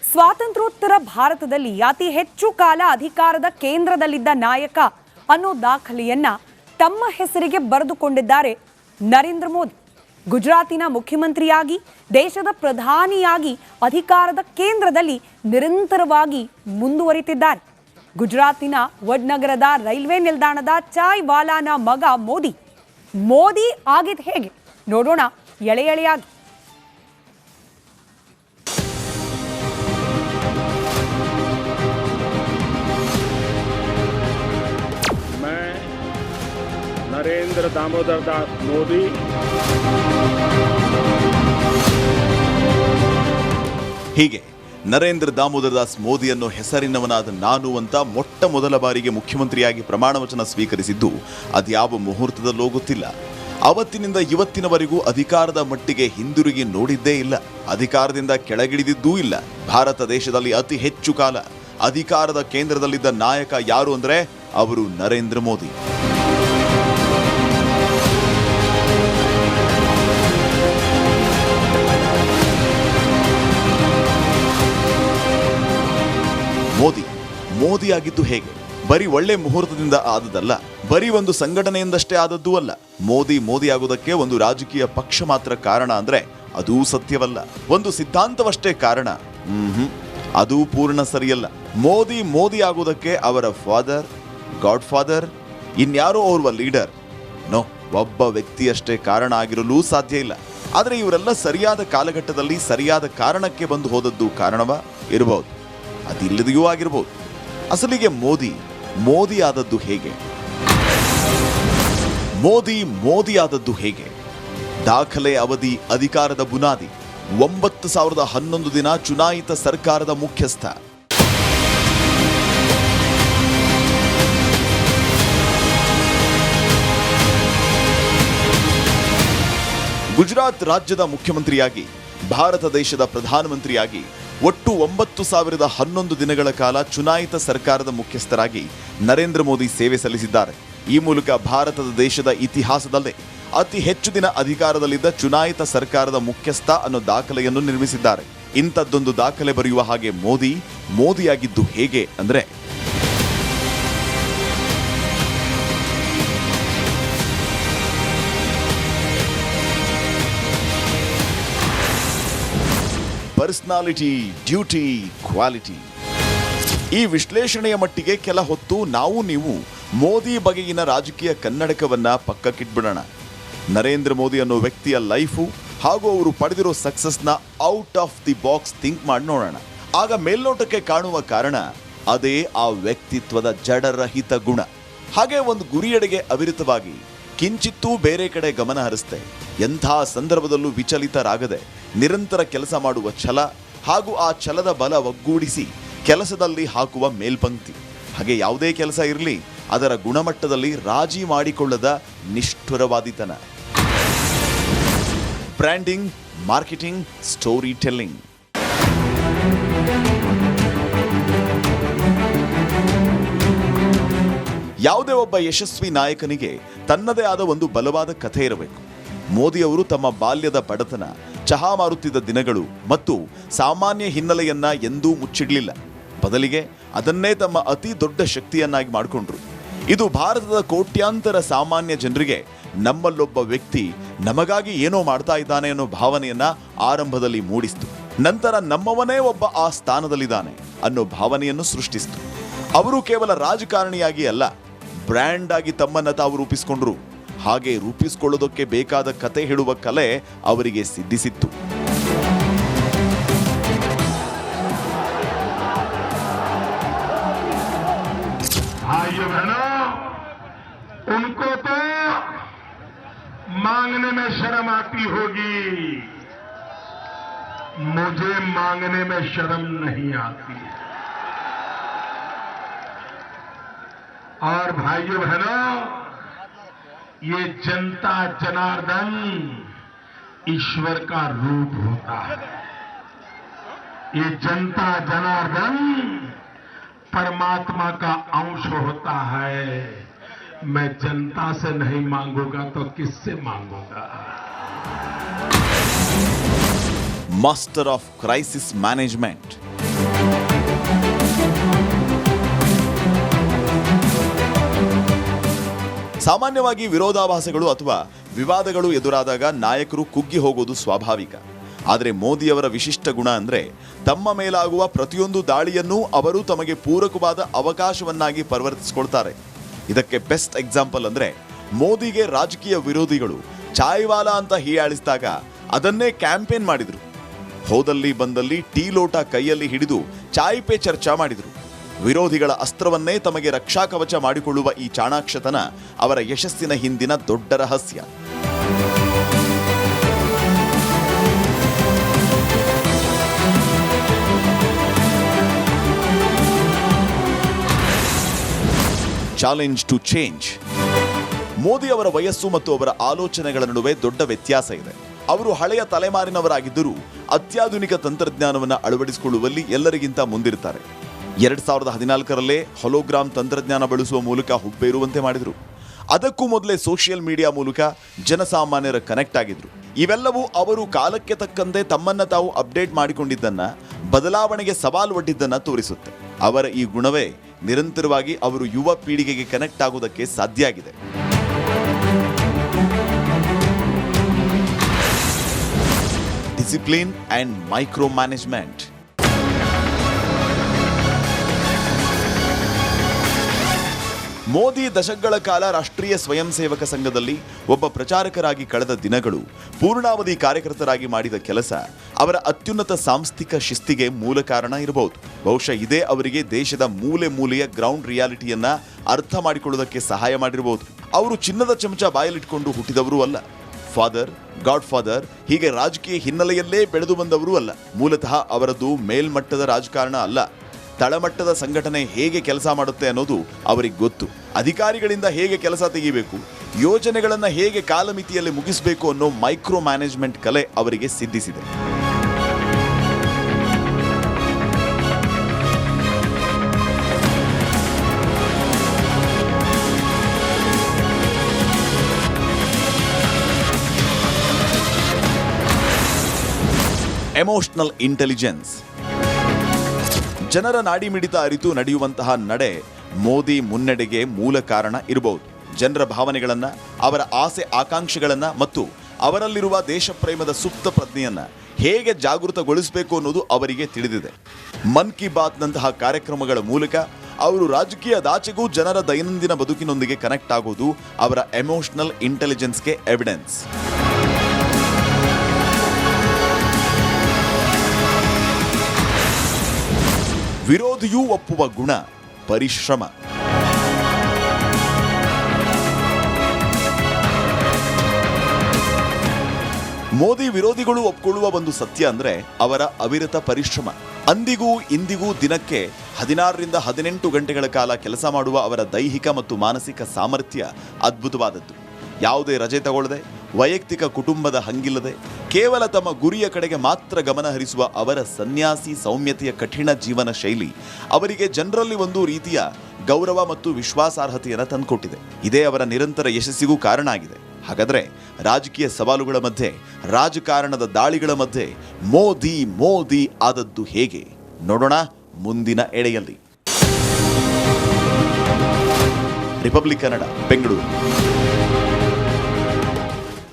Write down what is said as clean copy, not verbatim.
ಸ್ವಾತಂತ್ರ್ಯೋತ್ತರ ಭಾರತದಲ್ಲಿ ಅತಿ ಹೆಚ್ಚು ಕಾಲ ಅಧಿಕಾರದ ಕೇಂದ್ರದಲ್ಲಿದ್ದ ನಾಯಕ ಅನ್ನೋ ದಾಖಲೆಯನ್ನ ತಮ್ಮ ಹೆಸರಿಗೆ ಬರೆದುಕೊಂಡಿದ್ದಾರೆ ನರೇಂದ್ರ ಮೋದಿ. ಗುಜರಾತಿನ ಮುಖ್ಯಮಂತ್ರಿಯಾಗಿ ದೇಶದ ಪ್ರಧಾನಿಯಾಗಿ ಅಧಿಕಾರದ ಕೇಂದ್ರದಲ್ಲಿ ನಿರಂತರವಾಗಿ ಮುಂದುವರಿತಿದ್ದಾರೆ. ಗುಜರಾತಿನ ವಡ್ನಗರದ ರೈಲ್ವೆ ನಿಲ್ದಾಣದ ಚಾಯ್ ವಾಲಾನ ಮಗ ಮೋದಿ ಆಗಿದ್ದು ಹೇಗೆ ನೋಡೋಣ ಎಳೆ ಎಳೆಯಾಗಿ. नरेंद्र दामोदर दास मोदी ಹೀಗೆ ನರೇಂದ್ರ ದಾಮೋದರ ದಾಸ್ ಮೋದಿ ಅನ್ನೋ ಹೆಸರಿನವನಾದ ನಾನು ಅಂತ ಮೊಟ್ಟ ಮೊದಲ ಬಾರಿಗೆ ಮುಖ್ಯಮಂತ್ರಿಯಾಗಿ ಪ್ರಮಾಣ ವಚನ ಸ್ವೀಕರಿಸಿದ್ದು ಅದ್ಯಾವ ಮುಹೂರ್ತದಲ್ಲೋ ಗೊತ್ತಿಲ್ಲ. ಅವತ್ತಿನಿಂದ ಇವತ್ತಿನವರೆಗೂ ಅಧಿಕಾರದ ಮಟ್ಟಿಗೆ ಹಿಂದಿರುಗಿ ನೋಡಿದ್ದೇ ಇಲ್ಲ, ಅಧಿಕಾರದಿಂದ ಕೆಳಗಿಳಿದಿದ್ದೂ ಇಲ್ಲ. ಭಾರತ ದೇಶದಲ್ಲಿ ಅತಿ ಹೆಚ್ಚು ಕಾಲ ಅಧಿಕಾರದ ಕೇಂದ್ರದಲ್ಲಿದ್ದ ನಾಯಕ ಯಾರು ಅಂದ್ರೆ ಅವರು ನರೇಂದ್ರ ಮೋದಿ. ಮೋದಿ ಆಗಿದ್ದು ಹೇಗೆ? ಬರೀ ಒಳ್ಳೆ ಮುಹೂರ್ತದಿಂದ ಆದದಲ್ಲ, ಬರೀ ಒಂದು ಸಂಘಟನೆಯಿಂದಷ್ಟೇ ಆದದ್ದೂ ಅಲ್ಲ. ಮೋದಿ ಆಗೋದಕ್ಕೆ ಒಂದು ರಾಜಕೀಯ ಪಕ್ಷ ಮಾತ್ರ ಕಾರಣ ಅಂದ್ರೆ ಅದೂ ಸತ್ಯವಲ್ಲ. ಒಂದು ಸಿದ್ಧಾಂತವಷ್ಟೇ ಕಾರಣ, ಅದೂ ಪೂರ್ಣ ಸರಿಯಲ್ಲ. ಮೋದಿ ಆಗೋದಕ್ಕೆ ಅವರ ಫಾದರ್, ಗಾಡ್ ಫಾದರ್, ಇನ್ಯಾರೋ ಓರ್ವ ಲೀಡರ್, ಒಬ್ಬ ವ್ಯಕ್ತಿಯಷ್ಟೇ ಕಾರಣ ಆಗಿರಲು ಸಾಧ್ಯ ಇಲ್ಲ. ಆದರೆ ಇವರೆಲ್ಲ ಸರಿಯಾದ ಕಾಲಘಟ್ಟದಲ್ಲಿ ಸರಿಯಾದ ಕಾರಣಕ್ಕೆ ಬಂದು ಹೋದದ್ದು ಕಾರಣವಾ ಇರಬಹುದು, ಅದಿಲ್ಲದೆಯೂ ಆಗಿರಬಹುದು. ಅಸಲಿಗೆ ಮೋದಿ ಆದದ್ದು ಹೇಗೆ? ಮೋದಿ ಆದದ್ದು ಹೇಗೆ? ದಾಖಲೆ ಅವಧಿ ಅಧಿಕಾರದ ಬುನಾದಿ 9,011 ದಿನ ಚುನಾಯಿತ ಸರ್ಕಾರದ ಮುಖ್ಯಸ್ಥ. ಗುಜರಾತ್ ರಾಜ್ಯದ ಮುಖ್ಯಮಂತ್ರಿಯಾಗಿ, ಭಾರತ ದೇಶದ ಪ್ರಧಾನಮಂತ್ರಿಯಾಗಿ ಒಟ್ಟು 9,011 ದಿನಗಳ ಕಾಲ ಚುನಾಯಿತ ಸರ್ಕಾರದ ಮುಖ್ಯಸ್ಥರಾಗಿ ನರೇಂದ್ರ ಮೋದಿ ಸೇವೆ ಸಲ್ಲಿಸಿದ್ದಾರೆ. ಈ ಮೂಲಕ ಭಾರತದ ದೇಶದ ಇತಿಹಾಸದಲ್ಲೇ ಅತಿ ಹೆಚ್ಚು ದಿನ ಅಧಿಕಾರದಲ್ಲಿದ್ದ ಚುನಾಯಿತ ಸರ್ಕಾರದ ಮುಖ್ಯಸ್ಥ ಅನ್ನೋ ದಾಖಲೆಯನ್ನು ನಿರ್ಮಿಸಿದ್ದಾರೆ. ಇಂಥದ್ದೊಂದು ದಾಖಲೆ ಬರೆಯುವ ಹಾಗೆ ಮೋದಿಯಾಗಿದ್ದು ಹೇಗೆ ಅಂದ್ರೆ, ಪರ್ಸನಾಲಿಟಿ, ಡ್ಯೂಟಿ, ಕ್ವಾಲಿಟಿ. ಈ ವಿಶ್ಲೇಷಣೆಯ ಮಟ್ಟಿಗೆ ಕೆಲ ಹೊತ್ತು ನೀವು ಮೋದಿ ಬಗೆಗಿನ ರಾಜಕೀಯ ಕನ್ನಡಕವನ್ನ ಪಕ್ಕಕ್ಕಿಟ್ಬಿಡೋಣ. ನರೇಂದ್ರ ಮೋದಿ ಅನ್ನೋ ವ್ಯಕ್ತಿಯ ಲೈಫು ಹಾಗೂ ಅವರು ಪಡೆದಿರೋ ಸಕ್ಸಸ್ನ out of the box think ಮಾಡಿ ನೋಡೋಣ. ಆಗ ಮೇಲ್ನೋಟಕ್ಕೆ ಕಾಣುವ ಕಾರಣ ಅದೇ ಆ ವ್ಯಕ್ತಿತ್ವದ ಜಡರಹಿತ ಗುಣ. ಹಾಗೆ ಒಂದು ಗುರಿಯೆಡೆಗೆ ಅವಿರತವಾಗಿ ಕಿಂಚಿತ್ತೂ ಬೇರೆ ಕಡೆ ಗಮನ ಹರಿಸ್ತೆ, ಎಂಥ ಸಂದರ್ಭದಲ್ಲೂ ವಿಚಲಿತರಾಗದೆ ನಿರಂತರ ಕೆಲಸ ಮಾಡುವ ಛಲ ಹಾಗೂ ಆ ಛಲದ ಬಲ ಒಗ್ಗೂಡಿಸಿ ಕೆಲಸದಲ್ಲಿ ಹಾಕುವ ಮೇಲ್ಪಂಕ್ತಿ. ಹಾಗೆ ಯಾವುದೇ ಕೆಲಸ ಇರಲಿ ಅದರ ಗುಣಮಟ್ಟದಲ್ಲಿ ರಾಜಿ ಮಾಡಿಕೊಳ್ಳದ ನಿಷ್ಠುರವಾದಿತನ. Branding, marketing, story telling. ಯಾವುದೇ ಒಬ್ಬ ಯಶಸ್ವಿ ನಾಯಕನಿಗೆ ತನ್ನದೇ ಆದ ಒಂದು ಬಲವಾದ ಕಥೆ ಇರಬೇಕು. ಮೋದಿ ಅವರು ತಮ್ಮ ಬಾಲ್ಯದ ಬಡತನ, ಚಹಾ ಮಾರುತ್ತಿದ್ದ ದಿನಗಳು ಮತ್ತು ಸಾಮಾನ್ಯ ಹಿನ್ನೆಲೆಯನ್ನ ಎಂದೂ ಮುಚ್ಚಿಡಲಿಲ್ಲ. ಬದಲಿಗೆ ಅದನ್ನೇ ತಮ್ಮ ಅತಿ ದೊಡ್ಡ ಶಕ್ತಿಯನ್ನಾಗಿ ಮಾಡಿಕೊಂಡ್ರು. ಇದು ಭಾರತದ ಕೋಟ್ಯಾಂತರ ಸಾಮಾನ್ಯ ಜನರಿಗೆ ನಮ್ಮಲ್ಲೊಬ್ಬ ವ್ಯಕ್ತಿ ನಮಗಾಗಿ ಏನೋ ಮಾಡ್ತಾ ಇದ್ದಾನೆ ಅನ್ನೋ ಭಾವನೆಯನ್ನ ಆರಂಭದಲ್ಲಿ ಮೂಡಿಸಿತು. ನಂತರ ನಮ್ಮವನೇ ಒಬ್ಬ ಆ ಸ್ಥಾನದಲ್ಲಿದ್ದಾನೆ ಅನ್ನೋ ಭಾವನೆಯನ್ನು ಸೃಷ್ಟಿಸಿತು. ಅವರು ಕೇವಲ ರಾಜಕಾರಣಿಯಾಗಿ ಅಲ್ಲ, ಬ್ರ್ಯಾಂಡ್ ಆಗಿ ತಮ್ಮನ್ನ ತಾವು ರೂಪಿಸಿಕೊಂಡ್ರು. ಹಾಗೆ ರೂಪಿಸಿಕೊಳ್ಳೋದಕ್ಕೆ ಬೇಕಾದ ಕತೆ ಹೇಳುವ ಕಲೆ ಅವರಿಗೆ ಸಿದ್ಧಿಸಿತ್ತು. भाइयों बहनों, उनको तो मांगने में शर्म आती होगी, मुझे मांगने में शर्म नहीं आती. और भाइयों बहनों, ये जनता जनार्दन ईश्वर का रूप होता है. ये जनता जनार्दन परमात्मा का अंश होता है. मैं जनता से नहीं मांगूंगा तो किससे मांगूंगा? Master of Crisis Management. ಸಾಮಾನ್ಯವಾಗಿ ವಿರೋಧಾಭಾಸಗಳು ಅಥವಾ ವಿವಾದಗಳು ಎದುರಾದಾಗ ನಾಯಕರು ಕುಗ್ಗಿ ಹೋಗೋದು ಸ್ವಾಭಾವಿಕ. ಆದರೆ ಮೋದಿಯವರ ವಿಶಿಷ್ಟ ಗುಣ ಅಂದ್ರೆ ತಮ್ಮ ಮೇಲಾಗುವ ಪ್ರತಿಯೊಂದು ದಾಳಿಯನ್ನೂ ಅವರು ತಮಗೆ ಪೂರಕವಾದ ಅವಕಾಶವನ್ನಾಗಿ ಪರಿವರ್ತಿಸಿಕೊಳ್ತಾರೆ. ಇದಕ್ಕೆ ಬೆಸ್ಟ್ ಎಕ್ಸಾಂಪಲ್ ಅಂದ್ರೆ ಮೋದಿಗೆ ರಾಜಕೀಯ ವಿರೋಧಿಗಳು ಚಾಯ್ವಾಲಾ ಅಂತ ಹೀಯಾಳಿಸಿದಾಗ ಅದನ್ನೇ ಕ್ಯಾಂಪೇನ್ ಮಾಡಿದ್ರು. ಹೋದಲ್ಲಿ ಬಂದಲ್ಲಿ ಟೀ ಲೋಟ ಕೈಯಲ್ಲಿ ಹಿಡಿದು ಚಾಯ್ ಪೇ ಚರ್ಚಾ ಮಾಡಿದ್ರು. ವಿರೋಧಿಗಳ ಅಸ್ತ್ರವನ್ನೇ ತಮಗೆ ರಕ್ಷಾ ಕವಚ ಮಾಡಿಕೊಳ್ಳುವ ಈ ಚಾಣಾಕ್ಷತನ ಅವರ ಯಶಸ್ಸಿನ ಹಿಂದಿನ ದೊಡ್ಡ ರಹಸ್ಯ. Challenge to change. ಮೋದಿ ಅವರ ವಯಸ್ಸು ಮತ್ತು ಅವರ ಆಲೋಚನೆಗಳ ನಡುವೆ ದೊಡ್ಡ ವ್ಯತ್ಯಾಸ ಇದೆ. ಅವರು ಹಳೆಯ ತಲೆಮಾರಿನವರಾಗಿದ್ದರೂ ಅತ್ಯಾಧುನಿಕ ತಂತ್ರಜ್ಞಾನವನ್ನು ಅಳವಡಿಸಿಕೊಳ್ಳುವಲ್ಲಿ ಎಲ್ಲರಿಗಿಂತ ಮುಂದಿರುತ್ತಾರೆ. 2014ರಲ್ಲೇ ಹೊಲೋಗ್ರಾಮ್ ತಂತ್ರಜ್ಞಾನ ಬಳಸುವ ಮೂಲಕ ಹುಬ್ಬೇರುವಂತೆ ಮಾಡಿದರು. ಅದಕ್ಕೂ ಮೊದಲೇ ಸೋಷಿಯಲ್ ಮೀಡಿಯಾ ಮೂಲಕ ಜನಸಾಮಾನ್ಯರ ಕನೆಕ್ಟ್ ಆಗಿದ್ರು. ಇವೆಲ್ಲವೂ ಅವರು ಕಾಲಕ್ಕೆ ತಕ್ಕಂತೆ ತಮ್ಮನ್ನ ತಾವು ಅಪ್ಡೇಟ್ ಮಾಡಿಕೊಂಡಿದ್ದನ್ನ, ಬದಲಾವಣೆಗೆ ಸವಾಲು ಒಡ್ಡಿದ್ದನ್ನ ತೋರಿಸುತ್ತೆ. ಅವರ ಈ ಗುಣವೇ ನಿರಂತರವಾಗಿ ಅವರು ಯುವ ಪೀಳಿಗೆಗೆ ಕನೆಕ್ಟ್ ಆಗುವುದಕ್ಕೆ ಸಾಧ್ಯ ಆಗಿದೆ. Discipline and micro management. Modi ದಶಕಗಳ ಕಾಲ ರಾಷ್ಟ್ರೀಯ ಸ್ವಯಂ ಸೇವಕ ಸಂಘದಲ್ಲಿ ಒಬ್ಬ ಪ್ರಚಾರಕರಾಗಿ ಕಳೆದ ದಿನಗಳು, ಪೂರ್ಣಾವಧಿ ಕಾರ್ಯಕರ್ತರಾಗಿ ಮಾಡಿದ ಕೆಲಸ ಅವರ ಅತ್ಯುನ್ನತ ಸಾಂಸ್ಥಿಕ ಶಿಸ್ತಿಗೆ ಮೂಲ ಕಾರಣ ಇರಬಹುದು. ಬಹುಶಃ ಇದೇ ಅವರಿಗೆ ದೇಶದ ಮೂಲೆ ಮೂಲೆಯ ಗ್ರೌಂಡ್ ರಿಯಾಲಿಟಿಯನ್ನ ಅರ್ಥ ಮಾಡಿಕೊಳ್ಳುವುದಕ್ಕೆ ಸಹಾಯ ಮಾಡಿರಬಹುದು. ಅವರು ಚಿನ್ನದ ಚಮಚ ಬಾಯಲ್ಲಿಟ್ಕೊಂಡು ಹುಟ್ಟಿದವರೂ ಅಲ್ಲ. ಫಾದರ್, ಗಾಡ್ ಫಾದರ್ ಹೀಗೆ ರಾಜಕೀಯ ಹಿನ್ನೆಲೆಯಲ್ಲೇ ಬೆಳೆದು ಬಂದವರೂ ಅಲ್ಲ. ಮೂಲತಃ ಅವರದ್ದು ಮೇಲ್ಮಟ್ಟದ ರಾಜಕಾರಣ ಅಲ್ಲ. ತಳಮಟ್ಟದ ಸಂಘಟನೆ ಹೇಗೆ ಕೆಲಸ ಮಾಡುತ್ತೆ ಅನ್ನೋದು ಅವರಿಗೆ ಗೊತ್ತು. ಅಧಿಕಾರಿಗಳಿಂದ ಹೇಗೆ ಕೆಲಸ ತೆಗಿಬೇಕು, ಯೋಜನೆಗಳನ್ನು ಹೇಗೆ ಕಾಲಮಿತಿಯಲ್ಲಿ ಮುಗಿಸಬೇಕು ಅನ್ನೋ ಮೈಕ್ರೋ ಮ್ಯಾನೇಜ್ಮೆಂಟ್ ಕಲೆ ಅವರಿಗೆ ಸಿದ್ಧಿಸಿದೆ. Emotional intelligence. ಜನರ ನಾಡಿ ಮಿಡಿತ ಅರಿತು ನಡೆಯುವಂತಹ ನಡೆ ಮೋದಿ ಮುನ್ನಡೆಗೆ ಮೂಲ ಕಾರಣ ಇರಬಹುದು. ಜನರ ಭಾವನೆಗಳನ್ನ, ಅವರ ಆಸೆ ಆಕಾಂಕ್ಷೆಗಳನ್ನ ಮತ್ತು ಅವರಲ್ಲಿರುವ ದೇಶ ಪ್ರೇಮದ ಸುಪ್ತ ಪ್ರಜ್ಞೆಯನ್ನ ಹೇಗೆ ಜಾಗೃತಗೊಳಿಸಬೇಕು ಅನ್ನೋದು ಅವರಿಗೆ ತಿಳಿದಿದೆ. ಮನ್ ಕಿ ಬಾತ್ನಂತಹ ಕಾರ್ಯಕ್ರಮಗಳ ಮೂಲಕ ಅವರು ರಾಜಕೀಯದಾಚೆಗೂ ಜನರ ದೈನಂದಿನ ಬದುಕಿನೊಂದಿಗೆ ಕನೆಕ್ಟ್ ಆಗೋದು ಅವರ ಎಮೋಷನಲ್ ಇಂಟೆಲಿಜೆನ್ಸ್ಗೆ ಎವಿಡೆನ್ಸ್. ವಿರೋಧಿಯೂ ಒಪ್ಪುವ ಗುಣ, ಪರಿಶ್ರಮ. ಮೋದಿ ವಿರೋಧಿಗಳು ಒಪ್ಕೊಳ್ಳುವ ಒಂದು ಸತ್ಯ ಅಂದ್ರೆ ಅವರ ಅವಿರತ ಪರಿಶ್ರಮ. ಅಂದಿಗೂ ಇಂದಿಗೂ ದಿನಕ್ಕೆ 16ರಿಂದ 18 ಗಂಟೆಗಳ ಕಾಲ ಕೆಲಸ ಮಾಡುವ ಅವರ ದೈಹಿಕ ಮತ್ತು ಮಾನಸಿಕ ಸಾಮರ್ಥ್ಯ ಅದ್ಭುತವಾದದ್ದು. ಯಾವುದೇ ರಜೆ ತಗೊಳ್ಳದೆ, ವೈಯಕ್ತಿಕ ಕುಟುಂಬದ ಹಂಗಿಲ್ಲದೆ ಕೇವಲ ತಮ್ಮ ಗುರಿಯ ಕಡೆಗೆ ಮಾತ್ರ ಗಮನ ಹರಿಸುವ ಅವರ ಸನ್ಯಾಸಿ ಸೌಮ್ಯತೆಯ ಕಠಿಣ ಜೀವನ ಶೈಲಿ ಅವರಿಗೆ ಜನರಲ್ಲಿ ಒಂದು ರೀತಿಯ ಗೌರವ ಮತ್ತು ವಿಶ್ವಾಸಾರ್ಹತೆಯನ್ನು ತಂದುಕೊಟ್ಟಿದೆ. ಇದೇ ಅವರ ನಿರಂತರ ಯಶಸ್ಸಿಗೂ ಕಾರಣ ಆಗಿದೆ. ಹಾಗಾದ್ರೆ ರಾಜಕೀಯ ಸವಾಲುಗಳ ಮಧ್ಯೆ, ರಾಜಕಾರಣದ ದಾಳಿಗಳ ಮಧ್ಯೆ ಮೋದಿ ಮೋದಿ ಆದದ್ದು ಹೇಗೆ? ನೋಡೋಣ ಮುಂದಿನ ಎಳೆಯಲ್ಲಿ. ರಿಪಬ್ಲಿಕ್ ಕನ್ನಡ, ಬೆಂಗಳೂರು.